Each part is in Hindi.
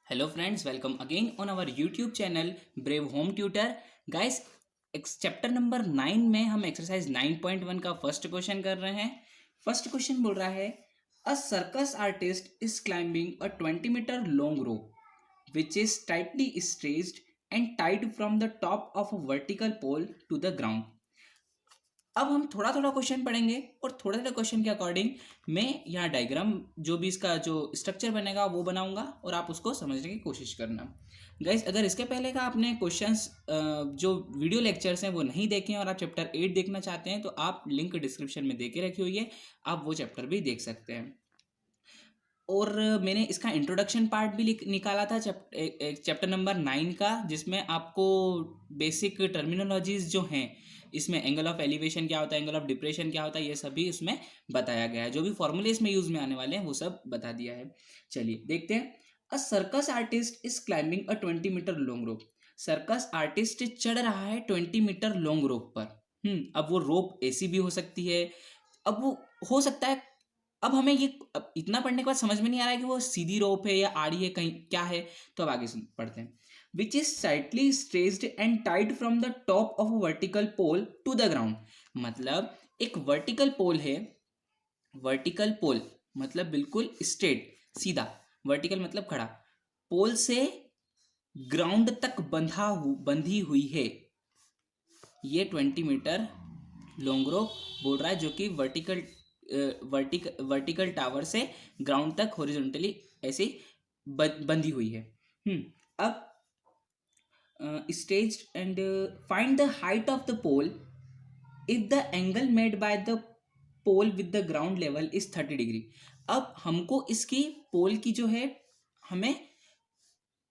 Hello friends, welcome again on our YouTube channel Brave Home Tutor. Guys, chapter number 9 में हम एक्सरसाइज 9.1 का फर्स्ट क्वेश्चन कर रहे हैं। फर्स्ट क्वेश्चन बोल रहा है अ circus artist is climbing a 20-meter long rope which is tightly stretched and tied from the top of a vertical pole to the ground. अब हम थोड़ा थोड़ा क्वेश्चन पढ़ेंगे और थोड़ा थोड़ा क्वेश्चन के अकॉर्डिंग मैं यहाँ डायग्राम जो भी इसका जो स्ट्रक्चर बनेगा वो बनाऊंगा और आप उसको समझने की कोशिश करना। गाइस, अगर इसके पहले का आपने क्वेश्चंस जो वीडियो लेक्चर्स हैं वो नहीं देखे हैं और आप चैप्टर 8 देखना चाहते हैं तो आप लिंक डिस्क्रिप्शन में दे के रखी हुई है, आप वो चैप्टर भी देख सकते हैं। और मैंने इसका इंट्रोडक्शन पार्ट भी निकाला था चैप्टर नंबर 9 का, जिसमें आपको बेसिक टर्मिनोलॉजीज जो हैं, इसमें एंगल ऑफ एलिवेशन क्या होता है, एंगल ऑफ डिप्रेशन क्या होता है, ये सभी उसमें बताया गया है। जो भी फॉर्मूले इसमें यूज में आने वाले हैं वो सब बता दिया है। चलिए देखते हैं। अ circus artist is climbing a 20-meter long rope. Circus artist चढ़ रहा है 20-meter लॉन्ग रोप पर। अब वो रोप ऐसी भी हो सकती है, अब वो हो सकता है। अब हमें ये अब इतना पढ़ने के बाद समझ में नहीं आ रहा है कि वो सीधी रोप है या आड़ी है, कहीं क्या है। तो अब आगे पढ़ते हैं। Which is slightly stretched and tied from the top of a vertical pole to the ground. मतलब एक वर्टिकल पोल है, वर्टिकल पोल मतलब बिल्कुल स्ट्रेट सीधा, वर्टिकल मतलब खड़ा, पोल से ग्राउंड तक बंधी हुई है। ये 20 मीटर लॉन्ग रोप बोल रहा है, जो कि वर्टिकल टावर से ग्राउंड तक हॉरिजॉन्टली ऐसी बंधी हुई है। अब stage and find the height of the pole if the angle made by the pole with the ground level is 30 degree. अब हमको इसकी पोल की जो है हमें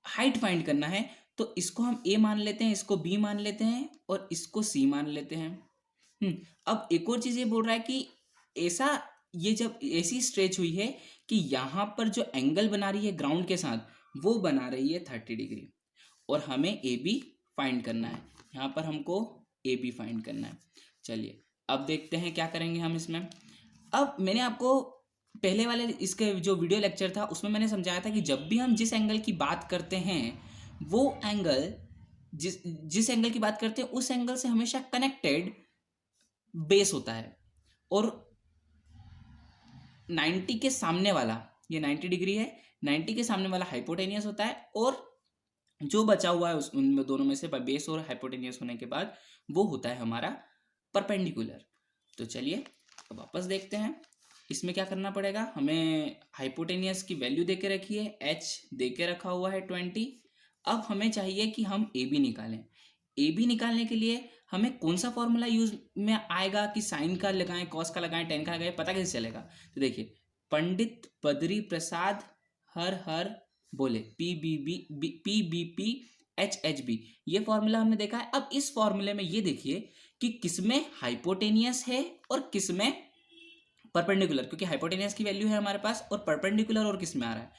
हाइट फाइंड करना है, तो इसको हम ए मान लेते हैं, इसको बी मान लेते हैं और इसको सी मान लेते हैं। अब एक और चीज ये बोल रहा है कि ऐसा ये जब ऐसी स्ट्रेच हुई है कि यहाँ पर जो एंगल बना रही है ग्राउंड के साथ वो बना रही है 30 डिग्री, और हमें ए बी फाइंड करना है। यहाँ पर हमको ए बी फाइंड करना है। चलिए अब देखते हैं क्या करेंगे हम इसमें। अब मैंने आपको पहले वाले इसके जो वीडियो लेक्चर था उसमें मैंने समझाया था कि जब भी हम जिस एंगल की बात करते हैं वो एंगल जिस जिस एंगल की बात करते हैं उस एंगल से हमेशा कनेक्टेड बेस होता है, और 90 के सामने वाला, ये 90 डिग्री है, 90 के सामने वाला हाइपोटेनियस होता है, और जो बचा हुआ है उस उन दोनों में से बेस और हाइपोटेनियस होने के बाद वो होता है हमारा परपेंडिकुलर। तो चलिए अब वापस देखते हैं। इसमें क्या करना पड़ेगा, हमें हाइपोटेनियस की वैल्यू दे के रखी है, एच दे के रखा हुआ है 20। अब हमें चाहिए कि हम ए बी निकालें। ए बी निकालने के लिए हमें कौन सा फॉर्मूला यूज में आएगा कि साइन का लगाएं, कॉस का लगाएं, टेन का लगाएं, पता कैसे चलेगा। तो देखिए, पंडित बद्री प्रसाद हर हर बोले, P B P H H B, ये फॉर्मूला हमने देखा है। अब इस फॉर्मूले में ये देखिए कि किसमें हाइपोटेनियस है और किसमें परपेंडिकुलर, क्योंकि हाइपोटेनियस की वैल्यू है हमारे पास और परपेंडिकुलर और किसमें आ रहा है।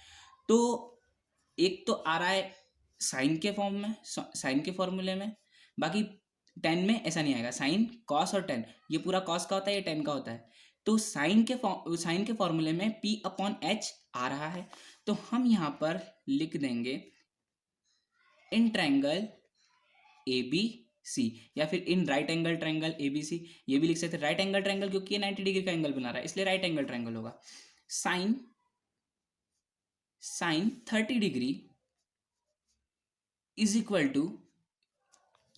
तो एक तो आ रहा है साइन के फॉर्म में, साइन के फॉर्मूले में, बाकी टेन में ऐसा नहीं आएगा। साइन कॉस और टेन, ये पूरा कॉस का होता है, ये टेन का होता है। तो साइन के फॉर्मूले में पी अपॉन एच आ रहा है, तो हम यहाँ पर लिख देंगे in triangle A B C, या फिर in right angle triangle A B C, ये भी लिख सकते हैं राइट एंगल ट्रायंगल, क्योंकि ये 90 डिग्री का एंगल बना रहा है इसलिए राइट एंगल ट्रायंगल होगा। Sine sine 30 degree is equal to,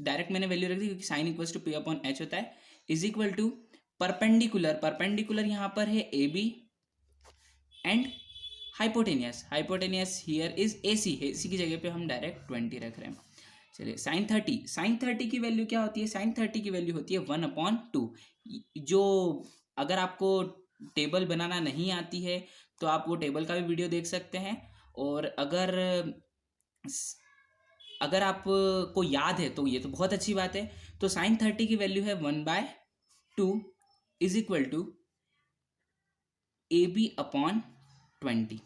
direct मैंने वैल्यू रख दी क्योंकि sine equal to P upon H होता है, is equal to perpendicular, perpendicular यहाँ पर है A B and hypotenuse, hypotenuse here is A C है, इसी की जगह पे हम डायरेक्ट 20 रख रहे हैं। चलिए साइन 30 की वैल्यू क्या होती है, साइन 30 की वैल्यू होती है 1/2। जो अगर आपको टेबल बनाना नहीं आती है तो आप वो टेबल का भी वीडियो देख सकते हैं, और अगर आपको याद है तो ये तो बहुत अच्छी बात है। तो साइन 30 की वैल्यू है 1/2 is equal to A B upon 20।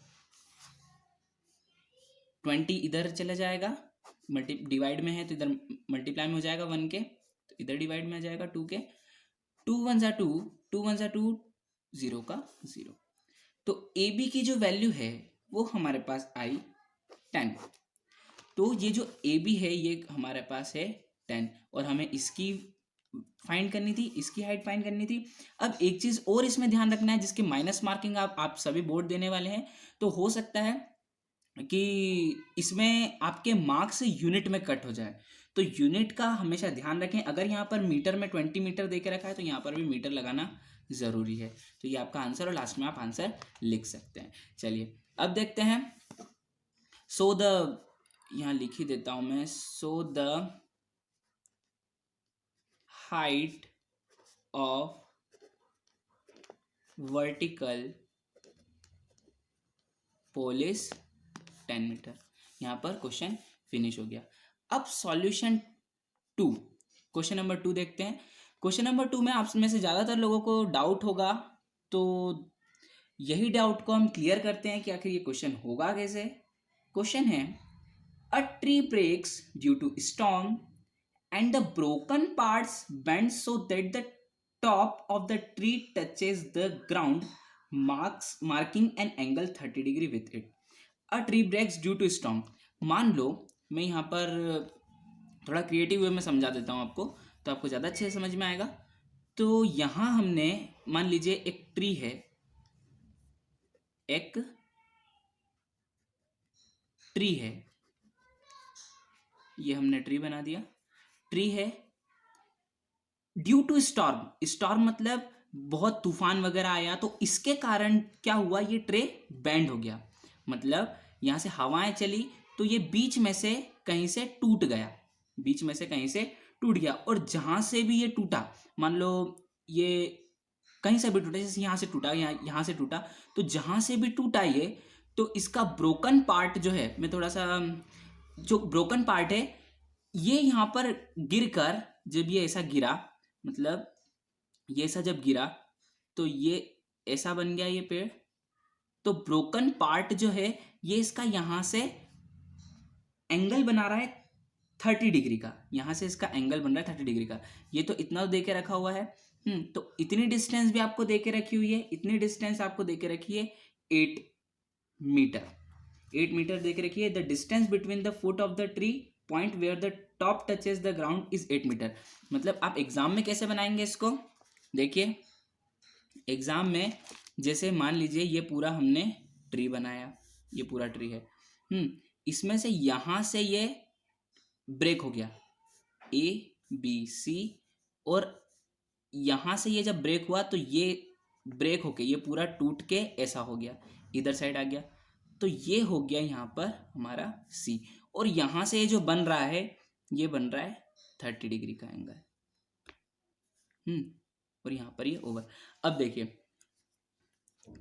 20 इधर चला जाएगा, डिवाइड में है तो इधर मल्टीप्लाई में हो जाएगा 1 के, तो इधर डिवाइड में आ जाएगा 2 के। 2 1 2, 2 1 2, 0 का 0। तो ए बी की जो वैल्यू है वो हमारे पास आई 10। तो ये जो ए बी है ये हमारे पास है 10 और हमें इसकी फाइंड करनी थी, इसकी हाइट फाइंड करनी थी। अब एक चीज़ और इसमें ध्यान रखना है, जिसकी माइनस मार्किंग आप सभी बोर्ड देने वाले हैं, तो हो सकता है कि इसमें आपके मार्क्स यूनिट में कट हो जाए, तो यूनिट का हमेशा ध्यान रखें। अगर यहाँ पर मीटर में 20 मीटर दे के रखा है तो यहाँ पर भी मीटर लगाना ज़रूरी है। तो ये आपका आंसर और लास्ट में आप आंसर लिख सकते हैं। चलिए अब देखते हैं। सो द, यहाँ लिख ही देता हूँ मैं, so the height of vertical pole is 10 metre. यहाँ पर क्वेश्चन फिनिश हो गया। अब सॉल्यूशन 2, क्वेश्चन नंबर 2 देखते हैं। क्वेश्चन नंबर 2 में आप में से ज़्यादातर लोगों को डाउट होगा, तो यही डाउट को हम क्लियर करते हैं कि आखिर ये क्वेश्चन होगा कैसे। क्वेश्चन है, a tree breaks due to storm and the broken parts bend so that the top of the tree touches the ground, marking an angle 30 degree with it. A tree breaks due to storm. मान लो, मैं यहाँ पर थोड़ा क्रिएटिव वे में समझा देता हूँ आपको, तो आपको ज़्यादा अच्छे से समझ में आएगा। तो यहाँ हमने मान लीजिए एक ट्री है, एक ट्री है, ये हमने ट्री बना दिया, ट्री है। ड्यू टू स्टॉर्म, स्टॉर्म मतलब बहुत तूफान वगैरह आया, तो इसके कारण क्या हुआ, ये ट्रे बैंड हो गया। मतलब यहाँ से हवाएं चली तो ये बीच में से कहीं से टूट गया, बीच में से कहीं से टूट गया। और जहाँ से भी ये टूटा, मान लो ये कहीं से भी टूटा, जैसे यहाँ से टूटा, यहाँ से टूटा, तो जहाँ से भी टूटा ये, तो इसका ब्रोकन पार्ट जो है, मैं थोड़ा सा, जो ब्रोकन पार्ट है ये यहाँ पर गिरकर, जब ये ऐसा गिरा, मतलब ये ऐसा जब गिरा तो ये ऐसा बन गया ये पेड़, तो ब्रोकन पार्ट जो है ये इसका यहाँ से एंगल बना रहा है 30 डिग्री का, यहाँ से इसका एंगल बन रहा है 30 डिग्री का। ये तो इतना दे के रखा हुआ है, तो इतनी डिस्टेंस भी आपको दे के रखी हुई है, इतनी डिस्टेंस आपको दे के रखी है 8 मीटर, 8 मीटर दे के रखी है। The distance between the foot of the tree point where the top touches the ground is 8 metre. मतलब आप एग्जाम में कैसे बनाएंगे इसको, देखिए एग्जाम में जैसे मान लीजिए ये पूरा हमने ट्री बनाया, ये पूरा ट्री है, इसमें से यहाँ से ये ब्रेक हो गया ए बी सी, और यहाँ से ये जब ब्रेक हुआ तो ये ब्रेक होके ये पूरा टूट के ऐसा हो गया, इधर साइड आ गया, तो ये हो गया यहाँ पर हमारा सी। और यहाँ से ये जो बन रहा है ये बन रहा है 30 डिग्री का एंगल, और यहाँ पर ये ओवर। अब देखिए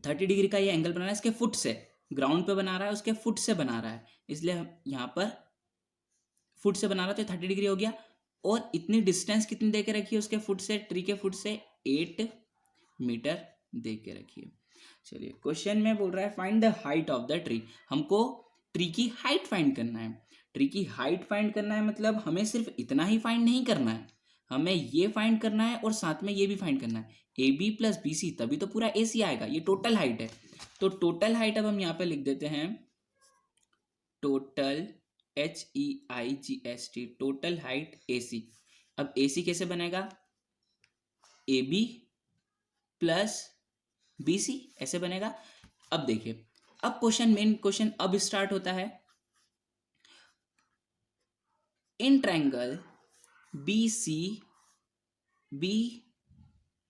30 डिग्री का ये एंगल बना रहा है इसके फुट से, ग्राउंड पे बना रहा है उसके फुट से बना रहा है, इसलिए हम यहाँ पर फुट से बना रहा था, 30 डिग्री हो गया। और इतनी डिस्टेंस कितनी दे के रखी है उसके फुट से, ट्री के फुट से 8 मीटर दे के रखिए। चलिए क्वेश्चन में बोल रहा है find the height of the tree, हमको ट्री की हाइट फाइंड करना है। ट्री की हाइट फाइंड करना है मतलब हमें सिर्फ इतना ही फाइंड नहीं करना है, हमें ये फाइंड करना है और साथ में ये भी फाइंड करना है, A B plus B C, तभी तो पूरा ए सी आएगा, ये टोटल हाइट है। तो टोटल हाइट अब हम यहाँ पे लिख देते हैं total HEIGST, total height AC। अब AC कैसे बनेगा, AB प्लस BC ऐसे बनेगा। अब देखिए, अब क्वेश्चन, मेन क्वेश्चन अब स्टार्ट होता है। इन ट्रायंगल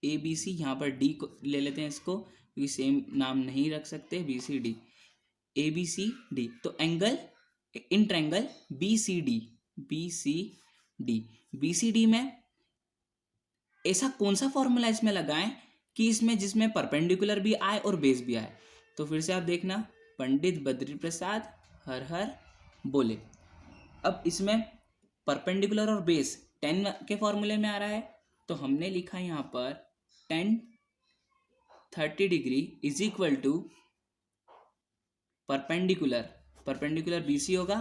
ABC यहाँ पर D को ले लेते हैं इसको, क्योंकि सेम नाम नहीं रख सकते, BCD ABCD, तो एंगल इन ट्रायंगल BCD में ऐसा कौन सा फॉर्मूला इसमें लगाएं कि इसमें जिसमें परपेंडिकुलर भी आए और बेस भी आए। तो फिर से आप देखना, पंडित बद्री प्रसाद हर हर बोले। अब इसमें परपेंडिकुलर और बेस 10 के फॉर्मूले में आ रहा है, तो हमने लिखा यहाँ पर 10 30 degree is equal to perpendicular BC होगा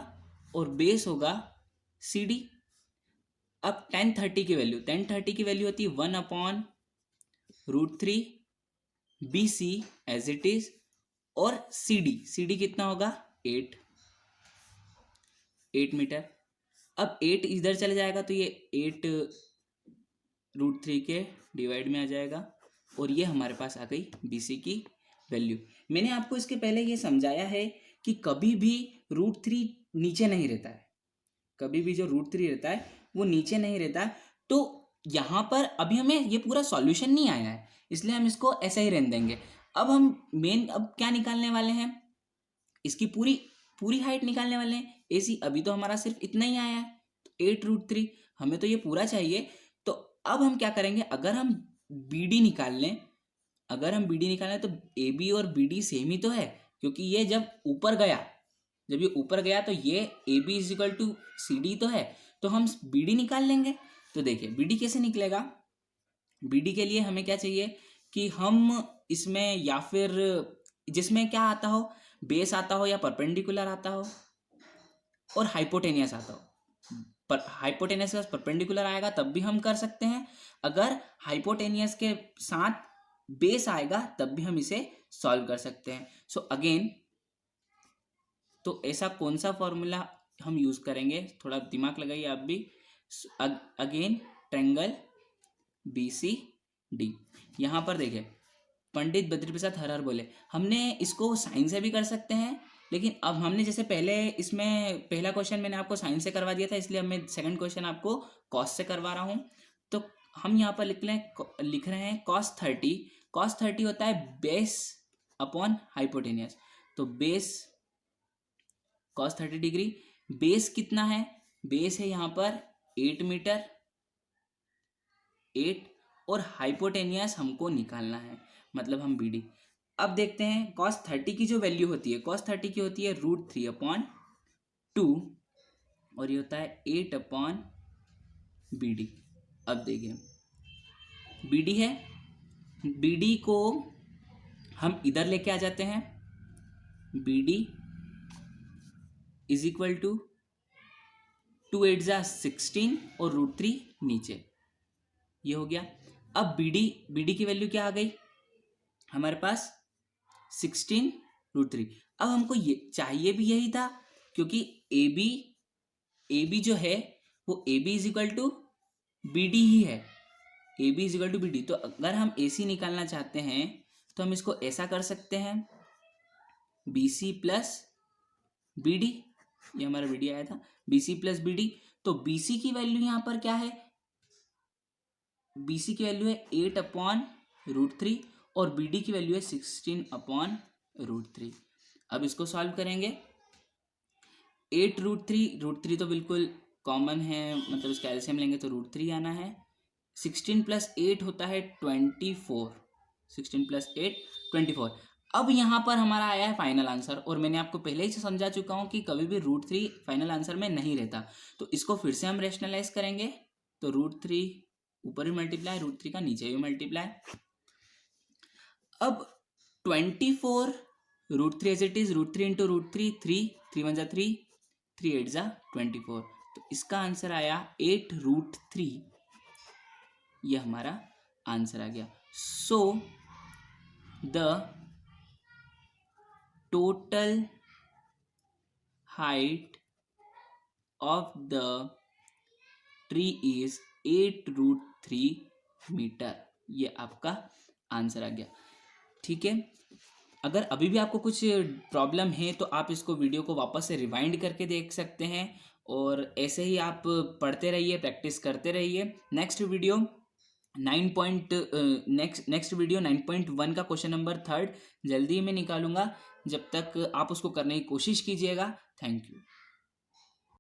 और बेस होगा CD। अब 1030 की वैल्यू होती है 1/√3 BC एज इट इज, और CD कितना होगा 8। 8 मीटर। अब 8 इधर चले जाएगा तो ये 8 √3 के डिवाइड में आ जाएगा और ये हमारे पास आ गई BC की वैल्यू। मैंने आपको इसके पहले ये समझाया है कि कभी भी √3 नीचे नहीं रहता है, कभी भी जो √3 रहता है वो नीचे नहीं रहता है। तो यहाँ पर अभी हमें ये पूरा सॉल्यूशन नहीं आया है, इसलिए हम इसको ऐसे ही रहने देंगे। अब हम अब क्या निकालने वाले हैं, इसकी पूरी पूरी हाइट निकालने वाले हैं AC। अभी तो हमारा सिर्फ इतना ही आया है, 8 √3, हमें तो ये पूरा चाहिए। तो अब हम क्या करेंगे, अगर हम BD निकाल लें, तो AB और BD सेम ही तो है, क्योंकि ये जब ये ऊपर गया तो ये AB = CD तो है, तो हम BD निकाल लेंगे। तो देखिए BD कैसे निकलेगा। BD के लिए हमें क्या चाहिए कि हम इसमें या फिर जिसमें क्या आता हो, बेस आता हो या परपेंडिकुलर आता हो और हाइपोटेनियस आता हो। पर हाइपोटेनियस के साथ परपेंडिकुलर आएगा तब भी हम कर सकते हैं, अगर हाइपोटेनियस के साथ बेस आएगा तब भी हम इसे सॉल्व कर सकते हैं। सो अगेन, तो ऐसा कौन सा फॉर्मूला हम यूज करेंगे, थोड़ा दिमाग लगाइए आप भी। Again triangle BCD। यहाँ पर देखिए पंडित बद्री प्रसाद हर बोले, हमने इसको साइन से भी कर सकते हैं, लेकिन अब हमने जैसे पहले इसमें पहला क्वेश्चन मैंने आपको साइन से करवा दिया था, इसलिए अब मैं सेकंड क्वेश्चन आपको कॉस से करवा रहा हूँ। तो हम यहाँ पर लिख रहे हैं cos 30 होता है बेस अपॉन हाइपोटेनियस। तो बेस cos 30 डिग्री, बेस कितना है, बेस है यहाँ पर 8 मीटर 8, और हाइपोटेनियस हमको निकालना है, मतलब हम BD। अब देखते हैं cos 30 की जो वैल्यू होती है, cos 30 की होती है √3/2 और ये होता है 8/BD। अब देखिए BD है, BD को हम इधर लेके आ जाते हैं, BD = 2 8 जा 16 और √3 नीचे, ये हो गया। अब BD की वैल्यू क्या आ गई हमारे पास, 16 √3। अब हमको ये चाहिए भी यही था, क्योंकि AB जो है वो AB = BD ही है, AB = BD। तो अगर हम AC निकालना चाहते हैं तो हम इसको ऐसा कर सकते हैं, BC + BD, ये हमारा BD आया था, BC + BD। तो BC की वैल्यू यहाँ पर क्या है, BC की वैल्यू है 8/√3 और BD की वैल्यू है 16/√3। अब इसको सॉल्व करेंगे, 8 √3 तो बिल्कुल कॉमन है, मतलब इसका एलसीएम लेंगे तो √3 आना है। 16 + 8 होता है 24, 16 + 8 24। अब यहाँ पर हमारा आया है फाइनल आंसर, और मैंने आपको पहले ही समझा चुका हूँ कि कभी भी √3 फाइनल आंसर में नहीं रहता। तो इसको फिर से हम रेशनलाइज करेंगे, तो √3 ऊपर भी मल्टीप्लाई, √3 का नीचे भी मल्टीप्लाई। अब 24 √3 एज इट इज, √3 × √3 3 1 जा 3 3 8 जा 24। तो इसका आंसर आया 8 √3, ये हमारा आंसर आ गया। So the total height of the tree is 8 √3 metre, ये आपका आंसर आ गया। ठीक है, अगर अभी भी आपको कुछ प्रॉब्लम है तो आप इसको वीडियो को वापस से रिवाइंड करके देख सकते हैं, और ऐसे ही आप पढ़ते रहिए, प्रैक्टिस करते रहिए। नेक्स्ट वीडियो 9.1 का क्वेश्चन नंबर 3 जल्दी ही मैं निकालूंगा, जब तक आप उसको करने की कोशिश कीजिएगा। Thank you.